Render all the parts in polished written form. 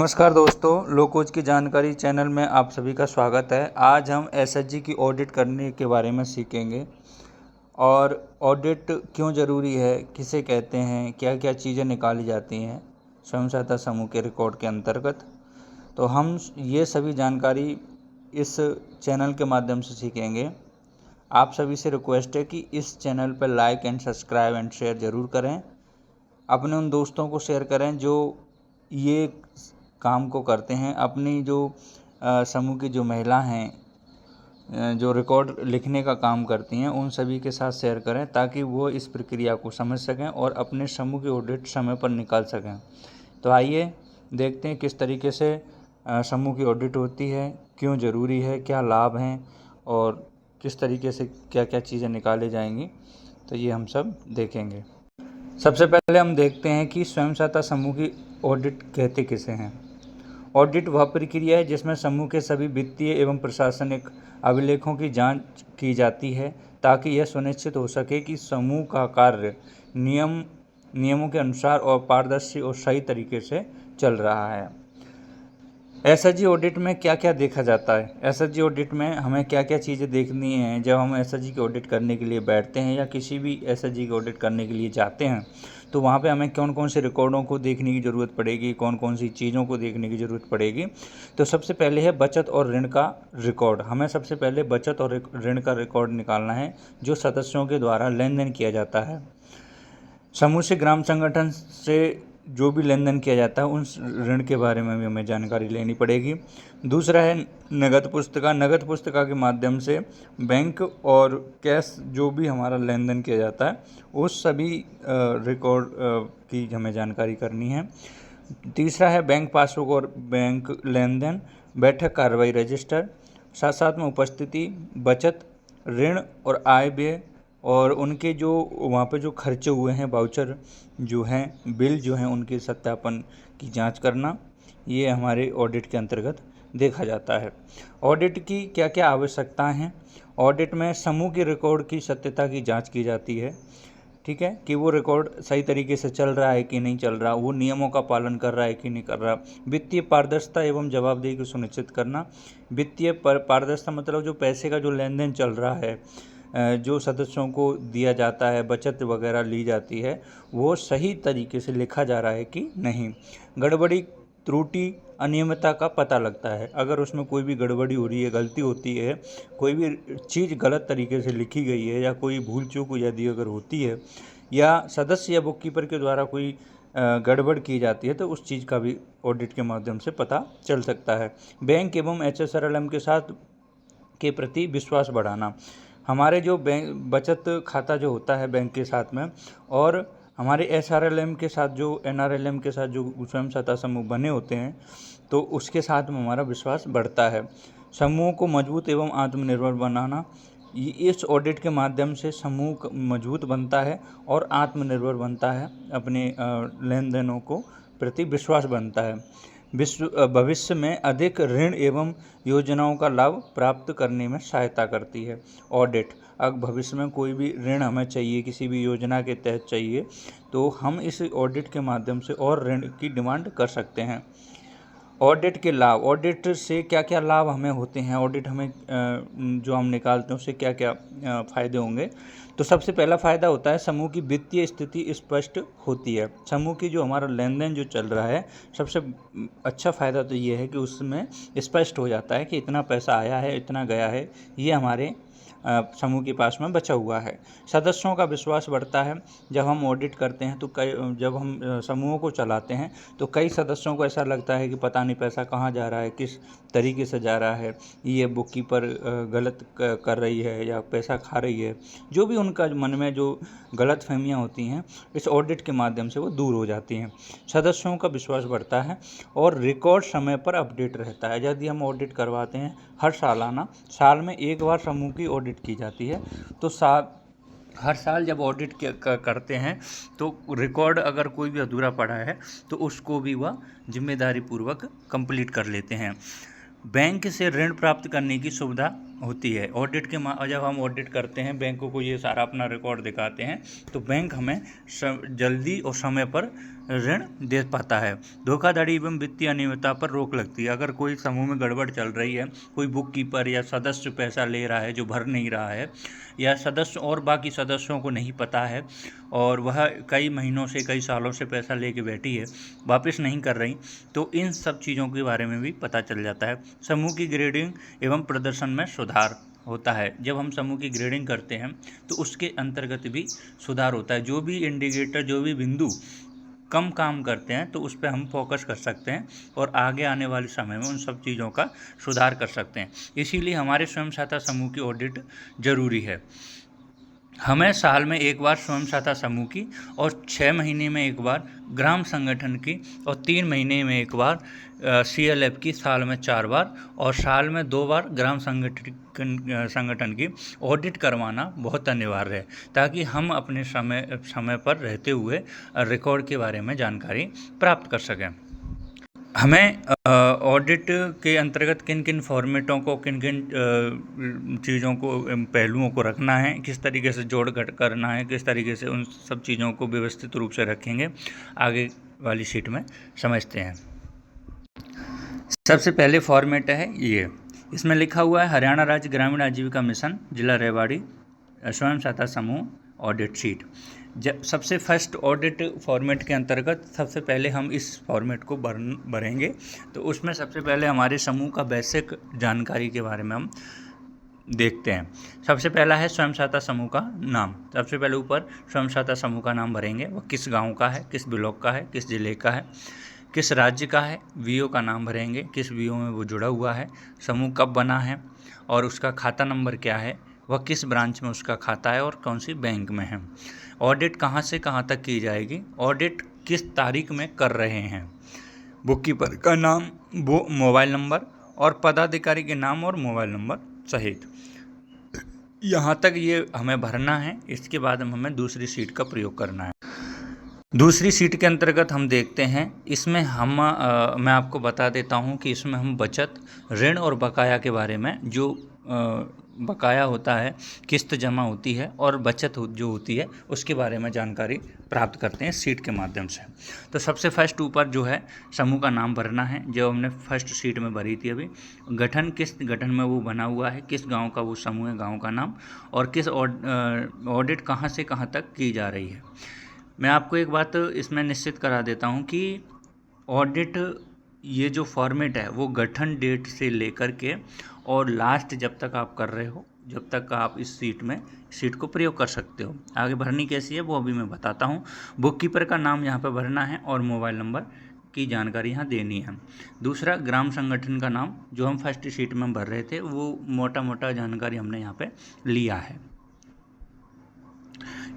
नमस्कार दोस्तों, लोकोच की जानकारी चैनल में आप सभी का स्वागत है। आज हम एसएचजी की ऑडिट करने के बारे में सीखेंगे और ऑडिट क्यों ज़रूरी है, किसे कहते हैं, क्या क्या चीज़ें निकाली जाती हैं स्वयं सहायता समूह के रिकॉर्ड के अंतर्गत। तो हम ये सभी जानकारी इस चैनल के माध्यम से सीखेंगे। आप सभी से रिक्वेस्ट है कि इस चैनल पर like and subscribe and share ज़रूर करें। अपने उन दोस्तों को शेयर करें जो ये काम को करते हैं। अपनी जो समूह की जो महिला हैं जो रिकॉर्ड लिखने का काम करती हैं, उन सभी के साथ शेयर करें ताकि वो इस प्रक्रिया को समझ सकें और अपने समूह की ऑडिट समय पर निकाल सकें। तो आइए देखते हैं किस तरीके से समूह की ऑडिट होती है, क्यों ज़रूरी है, क्या लाभ हैं और किस तरीके से क्या क्या चीज़ें निकाली जाएंगी। तो ये हम सब देखेंगे। सबसे पहले हम देखते हैं कि स्वयं सहायता समूह की ऑडिट कहते किसे हैं। ऑडिट वह प्रक्रिया है जिसमें समूह के सभी वित्तीय एवं प्रशासनिक अभिलेखों की जांच की जाती है ताकि यह सुनिश्चित हो सके कि समूह का कार्य नियमों के अनुसार और पारदर्शी और सही तरीके से चल रहा है। एसएचजी ऑडिट में क्या क्या देखा जाता है। एसएचजी ऑडिट में हमें क्या क्या चीज़ें देखनी हैं जब हम एसएचजी की ऑडिट करने के लिए बैठते हैं या किसी भी एसएचजी की ऑडिट करने के लिए जाते हैं, तो वहाँ पे हमें कौन कौन से रिकॉर्डों को देखने की ज़रूरत पड़ेगी, कौन कौन सी चीज़ों को देखने की ज़रूरत पड़ेगी। तो सबसे पहले है बचत और ऋण का रिकॉर्ड। हमें सबसे पहले बचत और ऋण का रिकॉर्ड निकालना है जो सदस्यों के द्वारा लेन देन किया जाता है। समूह से ग्राम संगठन से जो भी लेन देन किया जाता है उन ऋण के बारे में भी हमें जानकारी लेनी पड़ेगी। दूसरा है नगद पुस्तिका। नगद पुस्तिका के माध्यम से बैंक और कैश जो भी हमारा लेन देन किया जाता है उस सभी रिकॉर्ड की हमें जानकारी करनी है। तीसरा है बैंक पासबुक और बैंक लेन देन, बैठक कार्रवाई रजिस्टर, साथ साथ में उपस्थिति, बचत, ऋण और आय व्यय और उनके जो वहाँ पे जो खर्चे हुए हैं, वाउचर जो हैं, बिल जो हैं, उनके सत्यापन की जांच करना, ये हमारे ऑडिट के अंतर्गत देखा जाता है। ऑडिट की क्या क्या आवश्यकताएं हैं। ऑडिट में समूह के रिकॉर्ड की सत्यता की जांच की जाती है, ठीक है, कि वो रिकॉर्ड सही तरीके से चल रहा है कि नहीं चल रहा, वो नियमों का पालन कर रहा है कि नहीं कर रहा। वित्तीय पारदर्शिता एवं जवाबदेही को सुनिश्चित करना। वित्तीय पारदर्शिता मतलब जो पैसे का जो लेन देन चल रहा है, जो सदस्यों को दिया जाता है, बचत वगैरह ली जाती है, वो सही तरीके से लिखा जा रहा है कि नहीं। गड़बड़ी, त्रुटि, अनियमितता का पता लगता है। अगर उसमें कोई भी गड़बड़ी हो रही है, गलती होती है, कोई भी चीज़ गलत तरीके से लिखी गई है या कोई भूल चूक यदि अगर होती है या सदस्य या बुककीपर के द्वारा कोई गड़बड़ की जाती है तो उस चीज़ का भी ऑडिट के माध्यम से पता चल सकता है। बैंक एवं एचएसआरएलएम के साथ के प्रति विश्वास बढ़ाना। हमारे जो बैंक बचत खाता जो होता है बैंक के साथ में और हमारे एसआरएलएम के साथ जो एनआरएलएम के साथ जो स्वयं सहायता समूह बने होते हैं तो उसके साथ में हमारा विश्वास बढ़ता है। समूह को मजबूत एवं आत्मनिर्भर बनाना। इस ऑडिट के माध्यम से समूह मजबूत बनता है और आत्मनिर्भर बनता है, अपने लेन देनों को प्रति विश्वास बनता है। भविष्य में अधिक ऋण एवं योजनाओं का लाभ प्राप्त करने में सहायता करती है ऑडिट। अगर भविष्य में कोई भी ऋण हमें चाहिए, किसी भी योजना के तहत चाहिए, तो हम इस ऑडिट के माध्यम से और ऋण की डिमांड कर सकते हैं। ऑडिट के लाभ। ऑडिट से क्या क्या लाभ हमें होते हैं, ऑडिट हमें जो हम निकालते हैं उससे क्या क्या फ़ायदे होंगे। तो सबसे पहला फ़ायदा होता है समूह की वित्तीय स्थिति स्पष्ट होती है। समूह की जो हमारा लेन देन जो चल रहा है, सबसे अच्छा फ़ायदा तो ये है कि उसमें स्पष्ट हो जाता है कि इतना पैसा आया है, इतना गया है, ये हमारे समूह के पास में बचा हुआ है। सदस्यों का विश्वास बढ़ता है। जब हम ऑडिट करते हैं तो जब हम समूहों को चलाते हैं तो कई सदस्यों को ऐसा लगता है कि पता नहीं पैसा कहाँ जा रहा है, किस तरीके से जा रहा है, ये बुककीपर गलत कर रही है या पैसा खा रही है। जो भी उनका मन में जो गलत फहमियाँ होती हैं, इस ऑडिट के माध्यम से वो दूर हो जाती हैं। सदस्यों का विश्वास बढ़ता है और रिकॉर्ड समय पर अपडेट रहता है। यदि हम ऑडिट करवाते हैं हर सालाना, साल में एक बार समूह की ऑडिट की जाती है, तो हर साल जब ऑडिट करते हैं तो रिकॉर्ड अगर कोई भी अधूरा पड़ा है तो उसको भी वह जिम्मेदारी पूर्वक कंप्लीट कर लेते हैं। बैंक से ऋण प्राप्त करने की सुविधा होती है। ऑडिट के जब हम ऑडिट करते हैं, बैंकों को ये सारा अपना रिकॉर्ड दिखाते हैं, तो बैंक हमें जल्दी और समय पर ऋण दे पाता है। धोखाधड़ी एवं वित्तीय अनियमितता पर रोक लगती है। अगर कोई समूह में गड़बड़ चल रही है, कोई बुक कीपर या सदस्य पैसा ले रहा है जो भर नहीं रहा है, या सदस्य और बाकी सदस्यों को नहीं पता है और वह कई महीनों से, कई सालों से पैसा लेके बैठी है, वापस नहीं कर रही, तो इन सब चीज़ों के बारे में भी पता चल जाता है। समूह की ग्रेडिंग एवं प्रदर्शन में सुधार होता है। जब हम समूह की ग्रेडिंग करते हैं तो उसके अंतर्गत भी सुधार होता है। जो भी इंडिकेटर, जो भी बिंदु कम काम करते हैं तो उस पर हम फोकस कर सकते हैं और आगे आने वाले समय में उन सब चीज़ों का सुधार कर सकते हैं। इसीलिए हमारे स्वयं सहायता समूह की ऑडिट ज़रूरी है। हमें साल में एक बार स्वयं सहायता समूह की और 6 महीने में एक बार ग्राम संगठन की और 3 महीने में एक बार CLF की, साल में 4 बार और साल में 2 बार ग्राम संगठन की ऑडिट करवाना बहुत अनिवार्य है, ताकि हम अपने समय पर रहते हुए रिकॉर्ड के बारे में जानकारी प्राप्त कर सकें। हमें ऑडिट के अंतर्गत किन किन फॉर्मेटों को, किन किन चीज़ों को, पहलुओं को रखना है, किस तरीके से जोड़ घट करना है, किस तरीके से उन सब चीज़ों को व्यवस्थित रूप से रखेंगे, आगे वाली शीट में समझते हैं। सबसे पहले फॉर्मेट है ये, इसमें लिखा हुआ है हरियाणा राज्य ग्रामीण आजीविका मिशन, जिला रेवाड़ी, स्वयं सहायता समूह ऑडिट शीट। जब सबसे फर्स्ट ऑडिट फॉर्मेट के अंतर्गत सबसे पहले हम इस फॉर्मेट को भरेंगे। तो उसमें सबसे पहले हमारे समूह का बेसिक जानकारी के बारे में हम देखते हैं। सबसे पहला है स्वयं सहायता समूह का नाम। सबसे पहले ऊपर स्वयं सहायता समूह का नाम भरेंगे। वो किस गांव का है, किस ब्लॉक का है, किस जिले का है, किस राज्य का है। VO का नाम भरेंगे, किस VO में वो जुड़ा हुआ है, समूह कब बना है और उसका खाता नंबर क्या है, वह किस ब्रांच में उसका खाता है और कौन सी बैंक में है। ऑडिट कहाँ से कहाँ तक की जाएगी, ऑडिट किस तारीख में कर रहे हैं, बुक कीपर का नाम, वो मोबाइल नंबर और पदाधिकारी के नाम और मोबाइल नंबर सहित। यहाँ तक ये हमें भरना है। इसके बाद हमें दूसरी शीट का प्रयोग करना है। दूसरी शीट के अंतर्गत हम देखते हैं, इसमें मैं आपको बता देता हूँ कि इसमें हम बचत, ऋण और बकाया के बारे में, जो बकाया होता है, किस्त जमा होती है और बचत जो होती है, उसके बारे में जानकारी प्राप्त करते हैं शीट के माध्यम से। तो सबसे फर्स्ट ऊपर जो है समूह का नाम भरना है, जो हमने फर्स्ट शीट में भरी थी अभी। गठन, किस गठन में वो बना हुआ है, किस गांव का वो समूह है, गांव का नाम, और किस ऑडिट कहाँ से कहाँ तक की जा रही है। मैं आपको एक बात इसमें निश्चित करा देता हूँ कि ऑडिट, ये जो फॉर्मेट है वो गठन डेट से लेकर के और लास्ट जब तक आप कर रहे हो, जब तक आप इस शीट को प्रयोग कर सकते हो। आगे भरनी कैसी है वो अभी मैं बताता हूँ। बुक कीपर का नाम यहाँ पे भरना है और मोबाइल नंबर की जानकारी यहाँ देनी है। दूसरा, ग्राम संगठन का नाम, जो हम फर्स्ट शीट में भर रहे थे, वो मोटा मोटा जानकारी हमने यहाँ पे लिया है।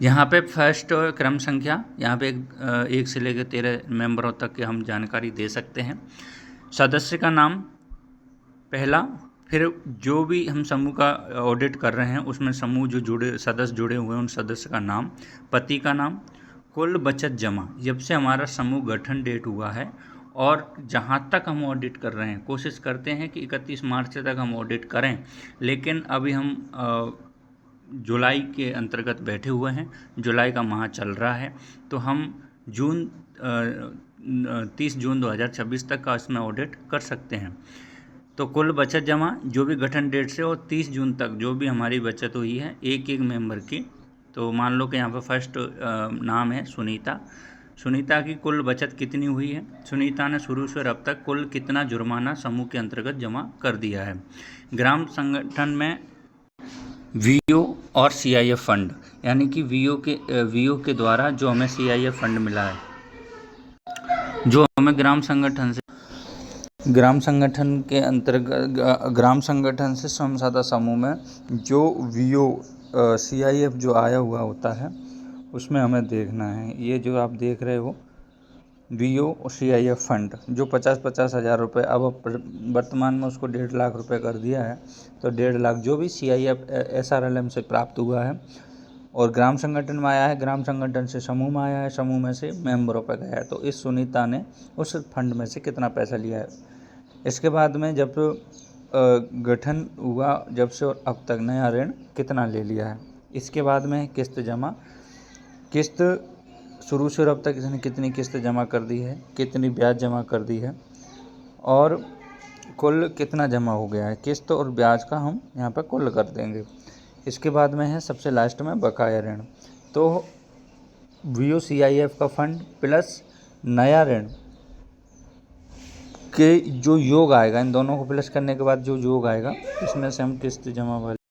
यहाँ पे फर्स्ट क्रम संख्या, यहाँ पे 1 से लेकर 13 मेंबरों तक की हम जानकारी दे सकते हैं। सदस्य का नाम पहला, फिर जो भी हम समूह का ऑडिट कर रहे हैं उसमें समूह जो सदस्य जुड़े हुए हैं उन सदस्य का नाम, पति का नाम, कुल बचत जमा जब से हमारा समूह गठन डेट हुआ है और जहाँ तक हम ऑडिट कर रहे हैं, कोशिश करते हैं कि 31 मार्च तक हम ऑडिट करें, लेकिन अभी हम जुलाई के अंतर्गत बैठे हुए हैं, जुलाई का माह चल रहा है, तो हम 30 जून 2026 तक का इसमें ऑडिट कर सकते हैं। तो कुल बचत जमा जो भी गठन डेट से और 30 जून तक जो भी हमारी बचत हुई है एक एक मेंबर की, तो मान लो कि यहाँ पर फर्स्ट नाम है सुनीता। सुनीता की कुल बचत कितनी हुई है, सुनीता ने शुरू से अब तक कुल कितना जुर्माना समूह के अंतर्गत जमा कर दिया है। ग्राम संगठन में VO और CIF फंड, यानी कि VO के द्वारा जो हमें CIF फंड मिला है, जो हमें ग्राम संगठन के अंतर्गत, ग्राम संगठन से स्वयं सहायता समूह में जो VO CIF जो आया हुआ होता है उसमें हमें देखना है। ये जो आप देख रहे हो VO और CIF फंड जो 50-50 हज़ार रुपये, अब वर्तमान में उसको 1.5 लाख रुपए कर दिया है, तो 1.5 लाख जो भी CIF SRLM से प्राप्त हुआ है और ग्राम संगठन में आया है, ग्राम संगठन से समूह में आया है, समूह में से मेंबरों पर गया है, तो इस सुनीता ने उस फंड में से कितना पैसा लिया है। इसके बाद में जब गठन हुआ जब से और अब तक नया ऋण कितना ले लिया है। इसके बाद में किस्त जमा, किस्त शुरू से और अब तक इसने कितनी किस्त जमा कर दी है, कितनी ब्याज जमा कर दी है और कुल कितना जमा हो गया है। किस्त और ब्याज का हम यहाँ पर कुल कर देंगे। इसके बाद में है सबसे लास्ट में बकाया ऋण। तो VOCIF का फंड प्लस नया ऋण के जो योग आएगा, इन दोनों को प्लस करने के बाद जो योग आएगा इसमें से हम किस्त जमा वाले